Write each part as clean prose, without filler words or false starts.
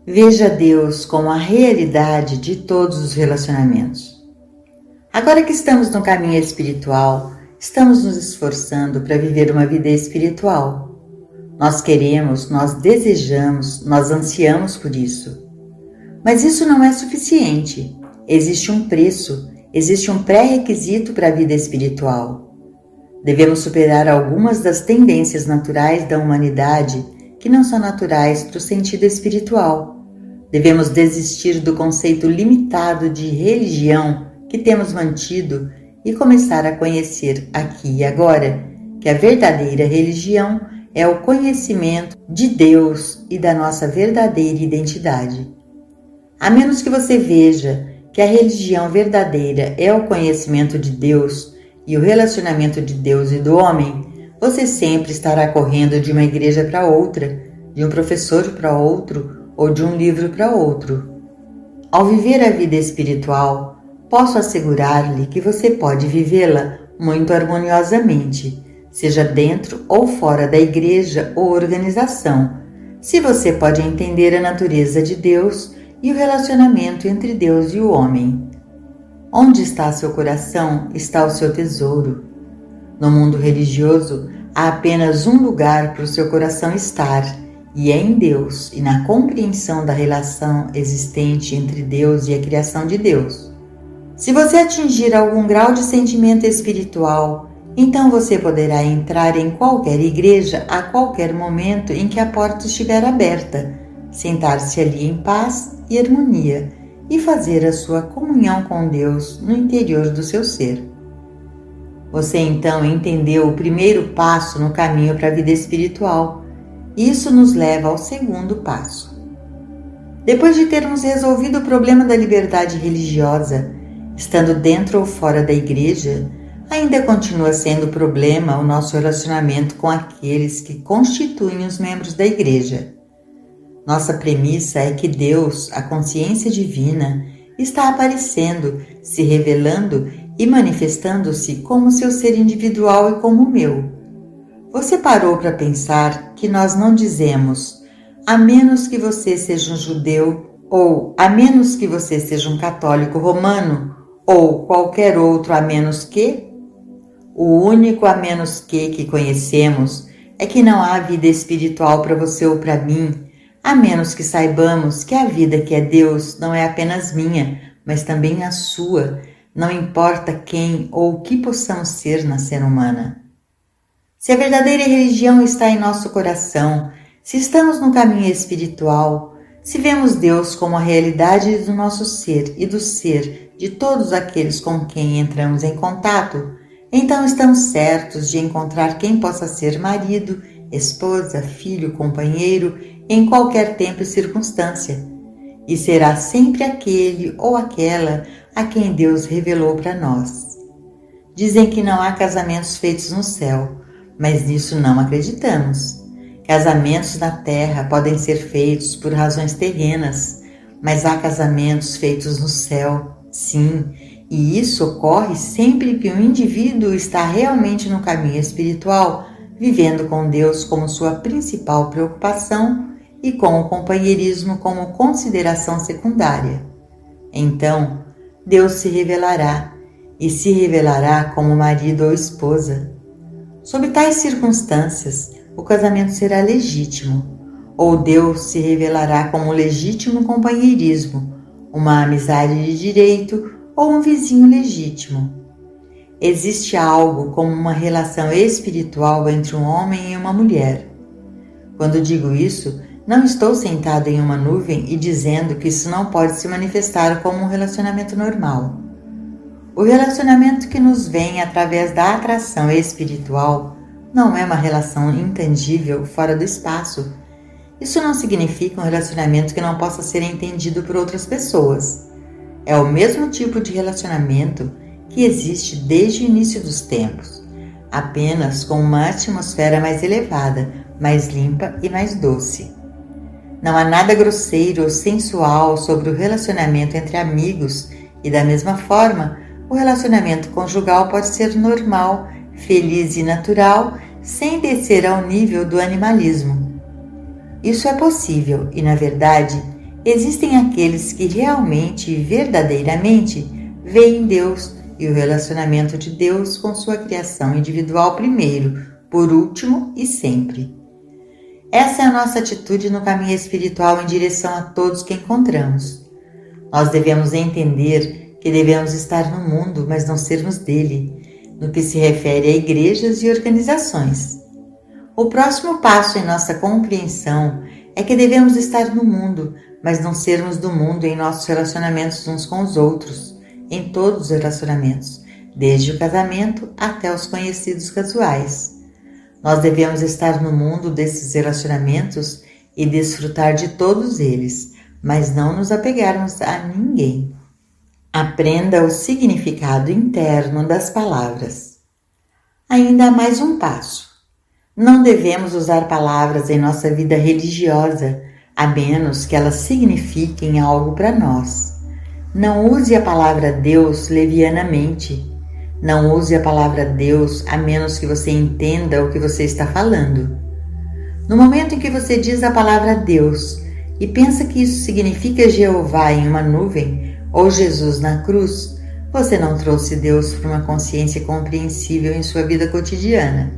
Veja Deus como a realidade de todos os relacionamentos. Agora que estamos no caminho espiritual, estamos nos esforçando para viver uma vida espiritual. Nós queremos, nós desejamos, nós ansiamos por isso. Mas isso não é suficiente. Existe um preço, existe um pré-requisito para a vida espiritual. Devemos superar algumas das tendências naturais da humanidade que não são naturais para o sentido espiritual. Devemos desistir do conceito limitado de religião que temos mantido e começar a conhecer aqui e agora que a verdadeira religião é o conhecimento de Deus e da nossa verdadeira identidade. A menos que você veja que a religião verdadeira é o conhecimento de Deus e o relacionamento de Deus e do homem, você sempre estará correndo de uma igreja para outra, de um professor para outro ou de um livro para outro. Ao viver a vida espiritual, posso assegurar-lhe que você pode vivê-la muito harmoniosamente, seja dentro ou fora da igreja ou organização, se você pode entender a natureza de Deus e o relacionamento entre Deus e o homem. Onde está seu coração, está o seu tesouro. No mundo religioso, há apenas um lugar para o seu coração estar, e é em Deus e na compreensão da relação existente entre Deus e a criação de Deus. Se você atingir algum grau de sentimento espiritual, então você poderá entrar em qualquer igreja a qualquer momento em que a porta estiver aberta, sentar-se ali em paz e harmonia e fazer a sua comunhão com Deus no interior do seu ser. Você então entendeu o primeiro passo no caminho para a vida espiritual. Isso nos leva ao segundo passo. Depois de termos resolvido o problema da liberdade religiosa, estando dentro ou fora da igreja, ainda continua sendo problema o nosso relacionamento com aqueles que constituem os membros da igreja. Nossa premissa é que Deus, a consciência divina, está aparecendo, se revelando e manifestando-se como seu ser individual e como o meu. Você parou para pensar que nós não dizemos a menos que você seja um judeu ou a menos que você seja um católico romano ou qualquer outro a menos que? O único a menos que conhecemos é que não há vida espiritual para você ou para mim, a menos que saibamos que a vida que é Deus não é apenas minha, mas também a sua, não importa quem ou o que possamos ser na ser humana. Se a verdadeira religião está em nosso coração, se estamos no caminho espiritual, se vemos Deus como a realidade do nosso ser e do ser de todos aqueles com quem entramos em contato, então estamos certos de encontrar quem possa ser marido, esposa, filho, companheiro, em qualquer tempo e circunstância, e será sempre aquele ou aquela a quem Deus revelou para nós. Dizem que não há casamentos feitos no céu, mas nisso não acreditamos. Casamentos na terra podem ser feitos por razões terrenas, mas há casamentos feitos no céu, sim, e isso ocorre sempre que o indivíduo está realmente no caminho espiritual, vivendo com Deus como sua principal preocupação e com o companheirismo como consideração secundária. Então, Deus se revelará, e se revelará como marido ou esposa. Sob tais circunstâncias, o casamento será legítimo, ou Deus se revelará como legítimo companheirismo, uma amizade de direito ou um vizinho legítimo. Existe algo como uma relação espiritual entre um homem e uma mulher. Quando digo isso, não estou sentado em uma nuvem e dizendo que isso não pode se manifestar como um relacionamento normal. O relacionamento que nos vem através da atração espiritual não é uma relação intangível fora do espaço. Isso não significa um relacionamento que não possa ser entendido por outras pessoas. É o mesmo tipo de relacionamento que existe desde o início dos tempos, apenas com uma atmosfera mais elevada, mais limpa e mais doce. Não há nada grosseiro ou sensual sobre o relacionamento entre amigos e, da mesma forma, o relacionamento conjugal pode ser normal, feliz e natural, sem descer ao nível do animalismo. Isso é possível e, na verdade, Existem aqueles que realmente e verdadeiramente veem Deus e o relacionamento de Deus com sua criação individual primeiro, por último e sempre. Essa é a nossa atitude no caminho espiritual em direção a todos que encontramos. Nós devemos entender que devemos estar no mundo, mas não sermos dele, no que se refere a igrejas e organizações. O próximo passo em nossa compreensão é que devemos estar no mundo, mas não sermos do mundo em nossos relacionamentos uns com os outros, em todos os relacionamentos, desde o casamento até os conhecidos casuais. Nós devemos estar no mundo desses relacionamentos e desfrutar de todos eles, mas não nos apegarmos a ninguém. Aprenda o significado interno das palavras. Ainda há mais um passo. Não devemos usar palavras em nossa vida religiosa, a menos que elas signifiquem algo para nós. Não use a palavra Deus levianamente. Não use a palavra Deus a menos que você entenda o que você está falando. No momento em que você diz a palavra Deus e pensa que isso significa Jeová em uma nuvem ou Jesus na cruz, você não trouxe Deus para uma consciência compreensível em sua vida cotidiana.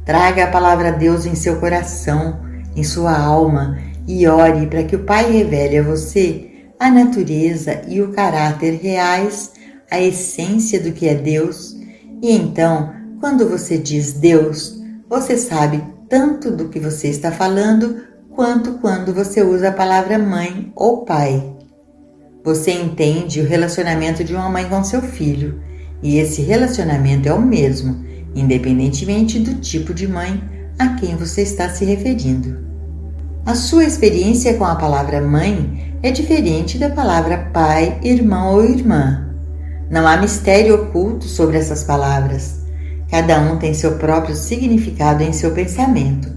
Traga a palavra Deus em seu coração, em sua alma e ore para que o Pai revele a você a natureza e o caráter reais, a essência do que é Deus, e então, quando você diz Deus, você sabe tanto do que você está falando quanto quando você usa a palavra mãe ou pai. Você entende o relacionamento de uma mãe com seu filho, e esse relacionamento é o mesmo, independentemente do tipo de mãe a quem você está se referindo. A sua experiência com a palavra mãe é diferente da palavra pai, irmão ou irmã. Não há mistério oculto sobre essas palavras. Cada um tem seu próprio significado em seu pensamento.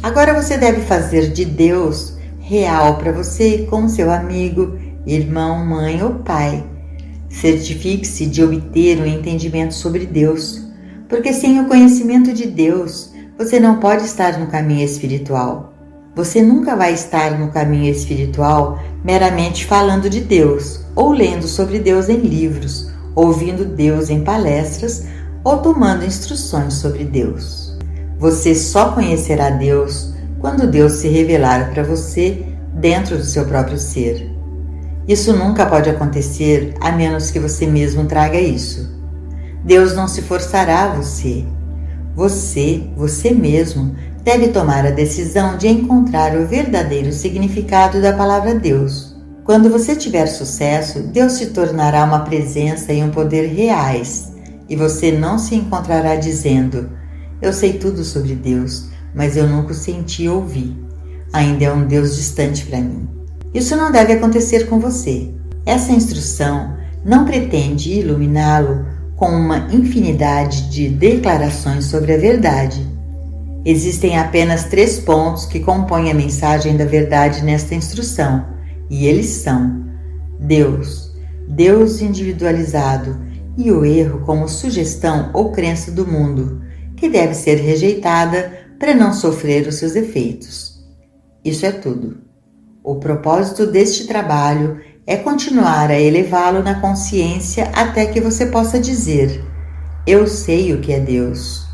Agora você deve fazer de Deus real para você como seu amigo, irmão, mãe ou pai. Certifique-se de obter um entendimento sobre Deus, porque sem o conhecimento de Deus, você não pode estar no caminho espiritual. Você nunca vai estar no caminho espiritual meramente falando de Deus, ou lendo sobre Deus em livros, ouvindo Deus em palestras, ou tomando instruções sobre Deus. Você só conhecerá Deus quando Deus se revelar para você dentro do seu próprio ser. Isso nunca pode acontecer a menos que você mesmo traga isso. Deus não se forçará a você. Você mesmo, deve tomar a decisão de encontrar o verdadeiro significado da palavra Deus. Quando você tiver sucesso, Deus se tornará uma presença e um poder reais, e você não se encontrará dizendo: eu sei tudo sobre Deus, mas eu nunca o senti ouvir. Ainda é um Deus distante para mim. Isso não deve acontecer com você. Essa instrução não pretende iluminá-lo com uma infinidade de declarações sobre a verdade. Existem apenas 3 pontos que compõem a mensagem da verdade nesta instrução, e eles são: Deus, Deus individualizado, e o erro como sugestão ou crença do mundo, que deve ser rejeitada para não sofrer os seus efeitos. Isso é tudo. O propósito deste trabalho é continuar a elevá-lo na consciência até que você possa dizer: eu sei o que é Deus.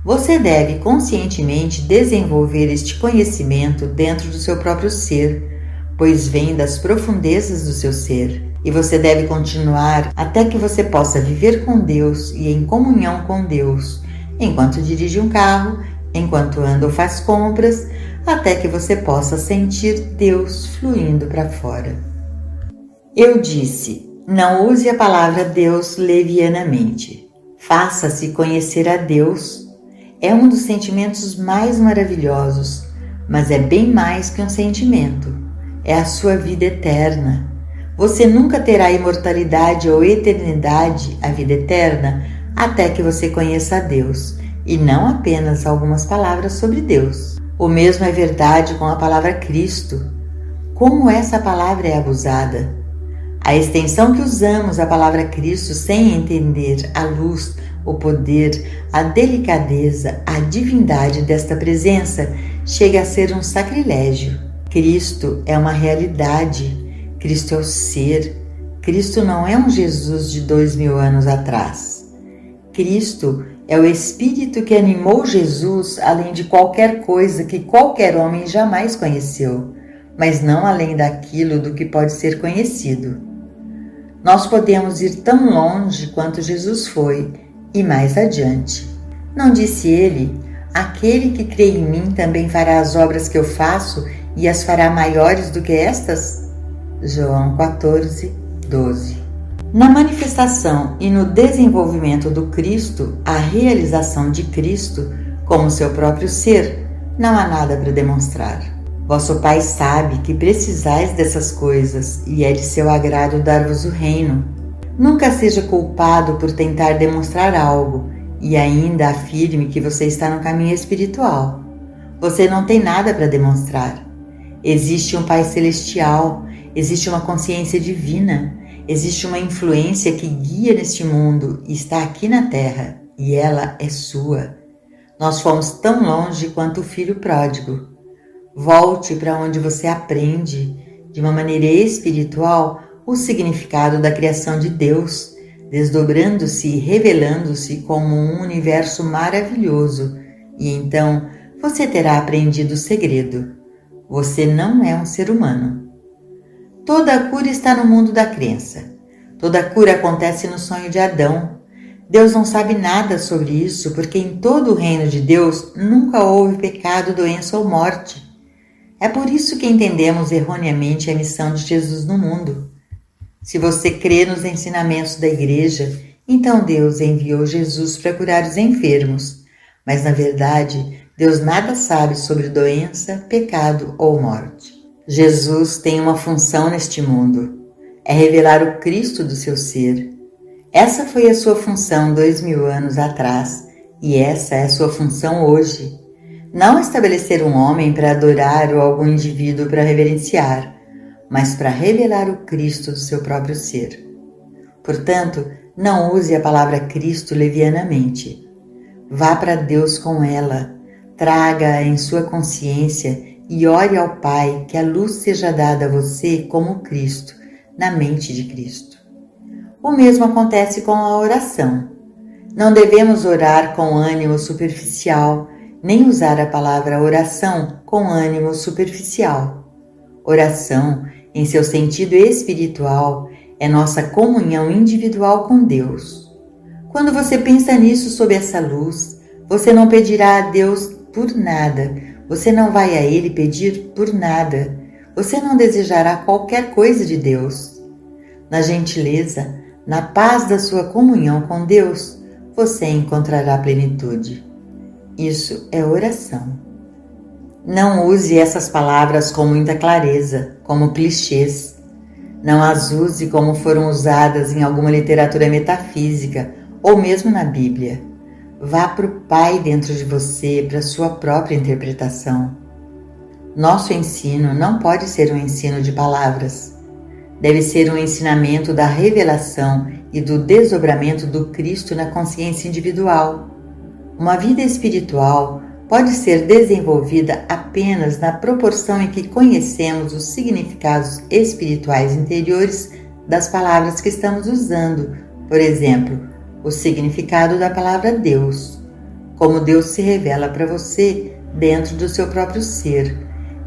Você deve conscientemente desenvolver este conhecimento dentro do seu próprio ser, pois vem das profundezas do seu ser, e você deve continuar até que você possa viver com Deus e em comunhão com Deus, enquanto dirige um carro, enquanto anda ou faz compras, até que você possa sentir Deus fluindo para fora. Eu disse, não use a palavra Deus levianamente. Faça-se conhecer a Deus. É um dos sentimentos mais maravilhosos, mas é bem mais que um sentimento. É a sua vida eterna. Você nunca terá imortalidade ou eternidade, a vida eterna, até que você conheça a Deus, e não apenas algumas palavras sobre Deus. O mesmo é verdade com a palavra Cristo. Como essa palavra é abusada! A extensão que usamos a palavra Cristo sem entender a luz, o poder, a delicadeza, a divindade desta presença chega a ser um sacrilégio. Cristo é uma realidade, Cristo é o ser, Cristo não é um Jesus de 2000 anos atrás. Cristo é o Espírito que animou Jesus além de qualquer coisa que qualquer homem jamais conheceu, mas não além daquilo do que pode ser conhecido. Nós podemos ir tão longe quanto Jesus foi e mais adiante. Não disse ele: aquele que crê em mim também fará as obras que eu faço e as fará maiores do que estas? João 14, 12. Na manifestação e no desenvolvimento do Cristo, a realização de Cristo como seu próprio ser, não há nada para demonstrar. Vosso Pai sabe que precisais dessas coisas e é de seu agrado dar-vos o reino. Nunca seja culpado por tentar demonstrar algo e ainda afirme que você está no caminho espiritual. Você não tem nada para demonstrar. Existe um Pai Celestial, existe uma consciência divina, existe uma influência que guia neste mundo e está aqui na Terra, e ela é sua. Nós fomos tão longe quanto o filho pródigo. Volte para onde você aprende, de uma maneira espiritual, o significado da criação de Deus, desdobrando-se e revelando-se como um universo maravilhoso, e então você terá aprendido o segredo. Você não é um ser humano. Toda a cura está no mundo da crença. Toda a cura acontece no sonho de Adão. Deus não sabe nada sobre isso, porque em todo o reino de Deus nunca houve pecado, doença ou morte. É por isso que entendemos erroneamente a missão de Jesus no mundo. Se você crê nos ensinamentos da igreja, então Deus enviou Jesus para curar os enfermos. Mas, na verdade, Deus nada sabe sobre doença, pecado ou morte. Jesus tem uma função neste mundo. É revelar o Cristo do seu ser. Essa foi a sua função 2000 anos atrás e essa é a sua função hoje. Não estabelecer um homem para adorar ou algum indivíduo para reverenciar, mas para revelar o Cristo do seu próprio ser. Portanto, não use a palavra Cristo levianamente. Vá para Deus com ela, traga-a em sua consciência e ore ao Pai que a luz seja dada a você como Cristo, na mente de Cristo. O mesmo acontece com a oração. Não devemos orar com ânimo superficial, nem usar a palavra oração com ânimo superficial. Oração, em seu sentido espiritual, é nossa comunhão individual com Deus. Quando você pensa nisso sob essa luz, você não pedirá a Deus por nada, você não vai a Ele pedir por nada, você não desejará qualquer coisa de Deus. Na gentileza, na paz da sua comunhão com Deus, você encontrará plenitude. Isso é oração. Não use essas palavras com muita clareza, como clichês. Não as use como foram usadas em alguma literatura metafísica ou mesmo na Bíblia. Vá para o Pai dentro de você, para a sua própria interpretação. Nosso ensino não pode ser um ensino de palavras. Deve ser um ensinamento da revelação e do desdobramento do Cristo na consciência individual. Uma vida espiritual pode ser desenvolvida apenas na proporção em que conhecemos os significados espirituais interiores das palavras que estamos usando. Por exemplo, o significado da palavra Deus, como Deus se revela para você dentro do seu próprio ser,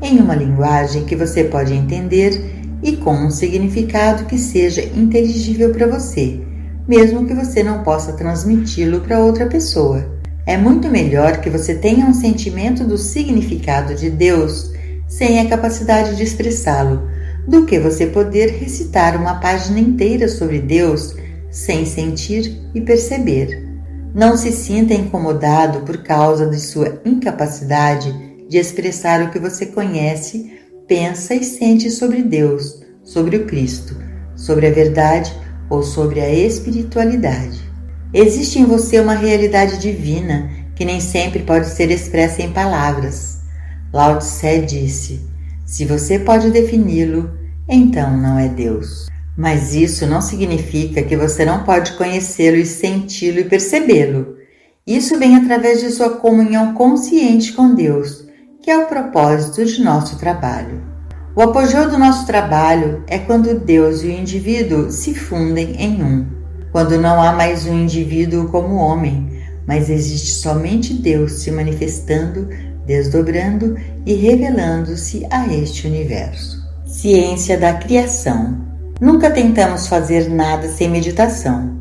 em uma linguagem que você pode entender e com um significado que seja inteligível para você, mesmo que você não possa transmiti-lo para outra pessoa. É muito melhor que você tenha um sentimento do significado de Deus sem a capacidade de expressá-lo, do que você poder recitar uma página inteira sobre Deus sem sentir e perceber. Não se sinta incomodado por causa de sua incapacidade de expressar o que você conhece, pensa e sente sobre Deus, sobre o Cristo, sobre a verdade ou sobre a espiritualidade. Existe em você uma realidade divina que nem sempre pode ser expressa em palavras. Lao Tse disse: se você pode defini-lo, então não é Deus. Mas isso não significa que você não pode conhecê-lo e senti-lo e percebê-lo. Isso vem através de sua comunhão consciente com Deus, que é o propósito de nosso trabalho. O apogeu do nosso trabalho é quando Deus e o indivíduo se fundem em um, quando não há mais um indivíduo como homem, mas existe somente Deus se manifestando, desdobrando e revelando-se a este universo. Ciência da criação. Nunca tentamos fazer nada sem meditação.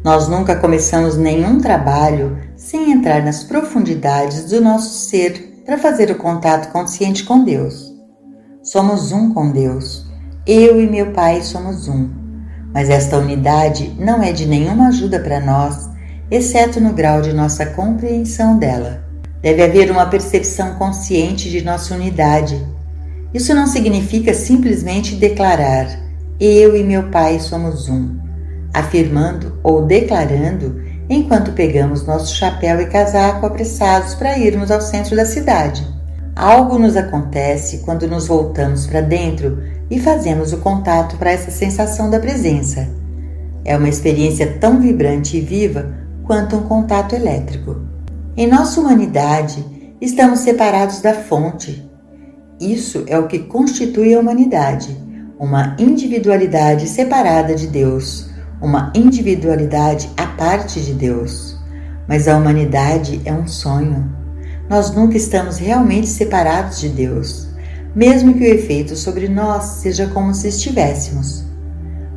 Nós nunca começamos nenhum trabalho sem entrar nas profundidades do nosso ser para fazer o contato consciente com Deus. Somos um com Deus. Eu e meu Pai somos um. Mas esta unidade não é de nenhuma ajuda para nós, exceto no grau de nossa compreensão dela. Deve haver uma percepção consciente de nossa unidade. Isso não significa simplesmente declarar: eu e meu Pai somos um, afirmando ou declarando enquanto pegamos nosso chapéu e casaco apressados para irmos ao centro da cidade. Algo nos acontece quando nos voltamos para dentro e fazemos o contato para essa sensação da presença. É uma experiência tão vibrante e viva quanto um contato elétrico. Em nossa humanidade, estamos separados da fonte. Isso é o que constitui a humanidade, uma individualidade separada de Deus, uma individualidade à parte de Deus. Mas a humanidade é um sonho. Nós nunca estamos realmente separados de Deus, mesmo que o efeito sobre nós seja como se estivéssemos.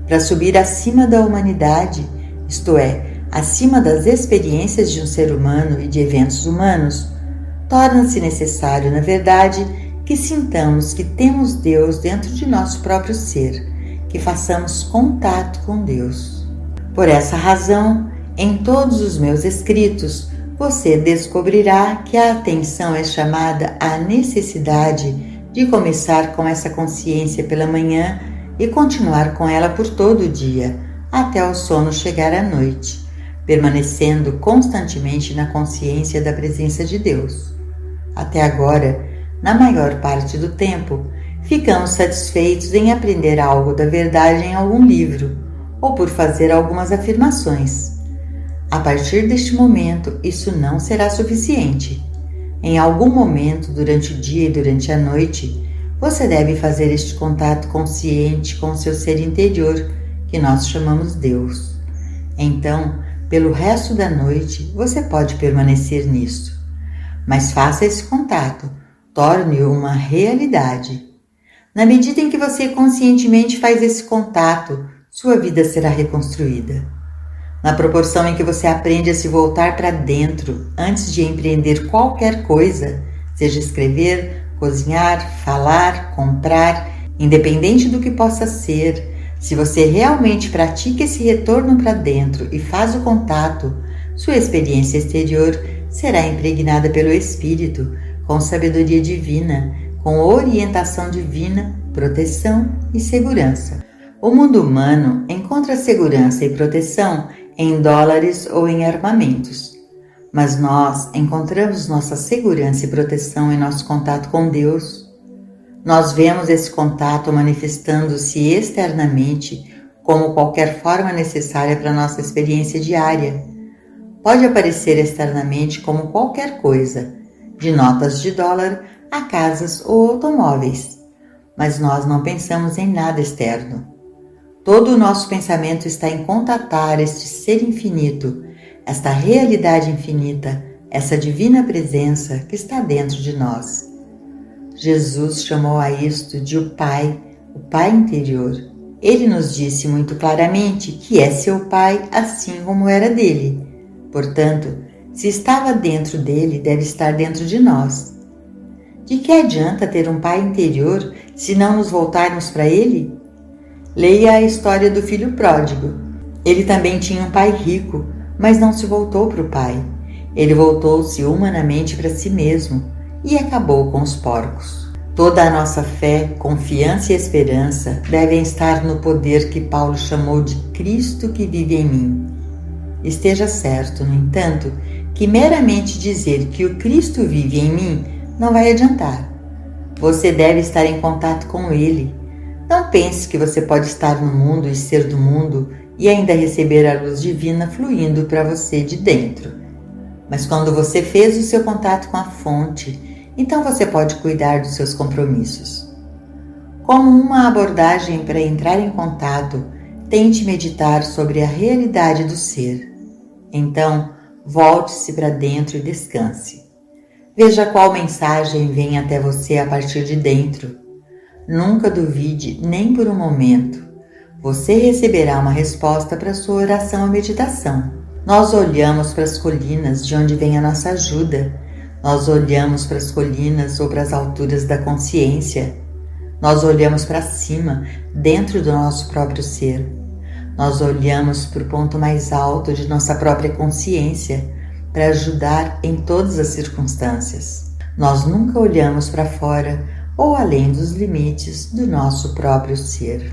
Para subir acima da humanidade, isto é, acima das experiências de um ser humano e de eventos humanos, torna-se necessário, na verdade, que sintamos que temos Deus dentro de nosso próprio ser, que façamos contato com Deus. Por essa razão, em todos os meus escritos, você descobrirá que a atenção é chamada à necessidade de começar com essa consciência pela manhã e continuar com ela por todo o dia, até o sono chegar à noite, permanecendo constantemente na consciência da presença de Deus. Até agora, na maior parte do tempo, ficamos satisfeitos em aprender algo da verdade em algum livro, ou por fazer algumas afirmações. A partir deste momento, isso não será suficiente. Em algum momento, durante o dia e durante a noite, você deve fazer este contato consciente com o seu ser interior, que nós chamamos Deus. Então, pelo resto da noite, você pode permanecer nisto. Mas faça esse contato, torne-o uma realidade. Na medida em que você conscientemente faz esse contato, sua vida será reconstruída. Na proporção em que você aprende a se voltar para dentro antes de empreender qualquer coisa, seja escrever, cozinhar, falar, comprar, independente do que possa ser, se você realmente pratica esse retorno para dentro e faz o contato, sua experiência exterior será impregnada pelo Espírito, com sabedoria divina, com orientação divina, proteção e segurança. O mundo humano encontra segurança e proteção em dólares ou em armamentos, mas nós encontramos nossa segurança e proteção em nosso contato com Deus. Nós vemos esse contato manifestando-se externamente como qualquer forma necessária para nossa experiência diária. Pode aparecer externamente como qualquer coisa, de notas de dólar a casas ou automóveis, mas nós não pensamos em nada externo. Todo o nosso pensamento está em contatar este ser infinito, esta realidade infinita, essa divina presença que está dentro de nós. Jesus chamou a isto de o Pai interior. Ele nos disse muito claramente que é seu Pai assim como era dele. Portanto, se estava dentro dele, deve estar dentro de nós. De que adianta ter um Pai interior se não nos voltarmos para ele? Leia a história do filho pródigo. Ele também tinha um pai rico, mas não se voltou para o pai. Ele voltou-se humanamente para si mesmo e acabou com os porcos. Toda a nossa fé, confiança e esperança devem estar no poder que Paulo chamou de Cristo que vive em mim. Esteja certo, no entanto, que meramente dizer que o Cristo vive em mim não vai adiantar. Você deve estar em contato com Ele. Não pense que você pode estar no mundo e ser do mundo e ainda receber a luz divina fluindo para você de dentro. Mas quando você fez o seu contato com a fonte, então você pode cuidar dos seus compromissos. Como uma abordagem para entrar em contato, tente meditar sobre a realidade do ser. Então, volte-se para dentro e descanse. Veja qual mensagem vem até você a partir de dentro. Nunca duvide nem por um momento. Você receberá uma resposta para sua oração ou meditação. Nós olhamos para as colinas de onde vem a nossa ajuda. Nós olhamos para as colinas ou para as alturas da consciência. Nós olhamos para cima, dentro do nosso próprio ser. Nós olhamos para o ponto mais alto de nossa própria consciência para ajudar em todas as circunstâncias. Nós nunca olhamos para fora ou além dos limites do nosso próprio ser.